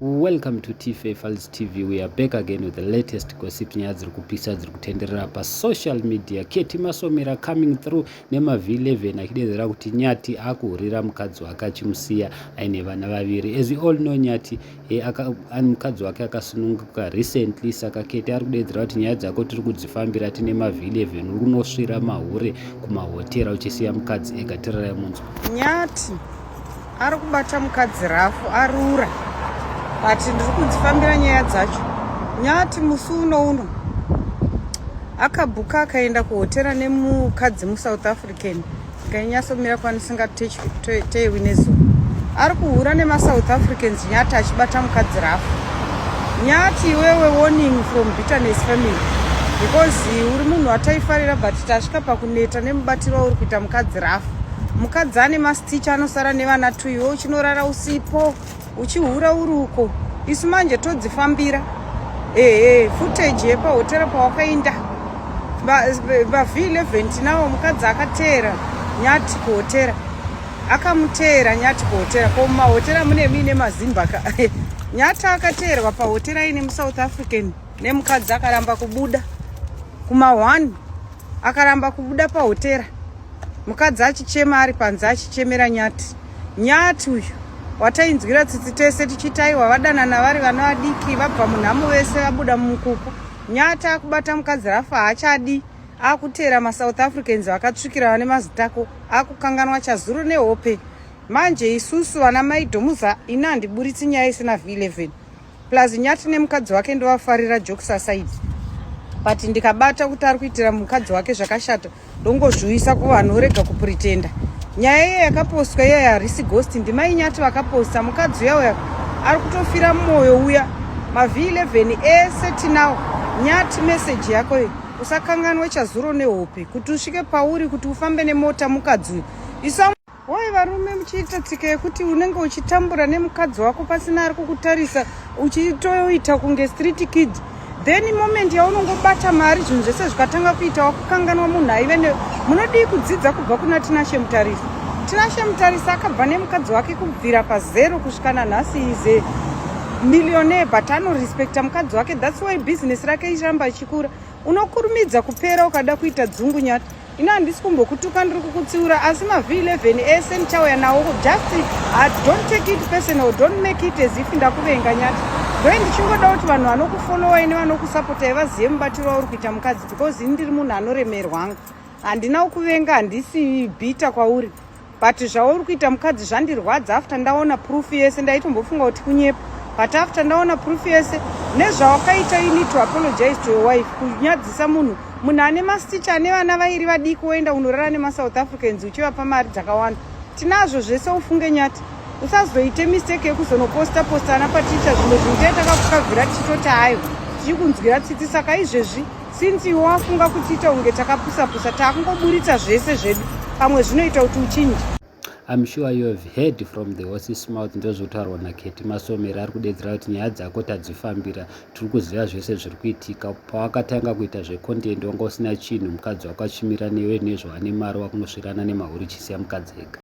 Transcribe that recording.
Welcome to Tife Files TV. We are back again with the latest gossip nyaya dziri kupisa dziri kutenderera pa social media. Keti Masomera coming through nema V11 akidedzera kuti Nyati akuhurira mukadzi wake achimusiya aine vana vaviri. As we all know, Nyati mukadzi wake akasununguka recently, saka Keti ari kudedzera kuti nyaya dzako tiri kudzifambira tine ma V11 unosvira mahure kumahotera uchisiya mukadzi ega. Tirarai munzwa. Nyati ari kubata mukadzi rafu arura ati ndiri kudzifambira nyaya dzacho. Nyati musi uno akabhuka akaenda kuhotera nemukadzi muSouth African ngainyasomira kwanisingatiwi nezuva. Ari kuhura nemaSouth Africans Nyati achibata mukadzi rafu. Nyati iwewe warning from bitterness family, because uri munhu ataifarira but tasvika pakuneta nemubatiro wauri kuita mukadzi rafu. Mukadzi ane mastitch anosara nevana 2, iwe uchinorara usipo uchihura uruko. Isu manje todzifambira footage yepahotera pawakainda V11 tinavo mukadzi akateera Nyati kuhotera, akamuteera Nyati kuhotera. Ko mumahotera muine mazimbaka Nyati akateerwa pahotera ine muSouth African nemukadzi akaramba kubuda kuma1, akaramba kubuda pahotera. Mukadzi achichema ari panze achichemera Nyati uyu watainzwira tsitsi tese tichitaiwa vadanana vari vana vadiki vabva munhamo vese vabuda mumukupo. Nyati akubata mukadzi rafu haachadi, akuteera maSouth Africans vakatsvukira vane mazitako, akukanganwa chazuru nehope. Manje isusu vana maidhomuza ina handiburitsi nyaya isina V11 plus Nyati nemukadzi wake ndovafarira jokes aside, but ndikabata kuti ari kuitira mukadzi wake zvakashata ndongozvuyisa kuvanhu urega kupretenda. Nyaya iyo yakapostwa iyo harisi ghost, ndimai Nyati vakaposta. Mukadzi uya ari kutofira mwoyo uya. Ma V11 ese tinawo. Nyati message yako iyi usakanganwe chazuro nehope kuti usvike pauri kuti ufambe nemota mukadzi uyu. Wai varume muchiita tsika yekuti unenge uchitambura nemukadzi wako pasina ari kukutarisa, uchitoita kunge street kid, then moment yaunongobata mari zvinhu zvese zvikatanga kuita wakukanganwa munhu aive. Munodii kudzidza kubva kuna Tinashe Mutarisa? Tinashe Mutarisa akabva nemukadzi wake kubvira pa0 kusvika nanhasi ize millionaire, but anorespekta mukadzi wake. That's why business rake iramba ichikura. Unokurumidza kupera ukada kuita dzungu Nyati. Ina handisi kumbokutuka ndiri kukutsiura, asi ma V11 ese ndichauya nawo. Just don't take it personal, don't make it as if ndakuvenga Nyati. Ndoe ndichingoda kuti vanhu vanokufollowa ine vanokusapotai vazive mubatiro wauri kuita mukadzi, because ini ndiri munhu anoremerwanga. Handina kuvenga, handisi bita kwauri, but zvauri kuita mukadzi zvandirwadza. After ndaona proof yese ndaitombofunga kuti kunyepa, but after ndaona proof yese nezvawakaita, you need to apologize to your wife. Kunyadzisa munhu ane mastitch ane vana vairi vadiki woenda unorara nemaSouth Africans uchivapa mari dzakawanda. Tinazvo zvese ufunge Nyati. Usazoite mistake yekuzonoposta ana paticha zvimwe zvinhu takakukavhira tichitoti hayo tichikunzwira tsitsi. Saka izvezvi since iwe wafunga kuchiita unge takapusa takungoburitsa zvese zvedu, pamwe zvinoita kuti uchinje. I'm sure you have heard from the horse's mouth. Ndozvotaurwa naKeti Masomera ari kudedzera kuti nyaya dzako tadzifambira, tiri kuziva zvese zviri kuitika. Pawakatanga kuita zvecontent wanga usina chinhu, mukadzi wako achimira newe nezvawane mari wakunosvirana nemahuri chisiya mukadzi ega.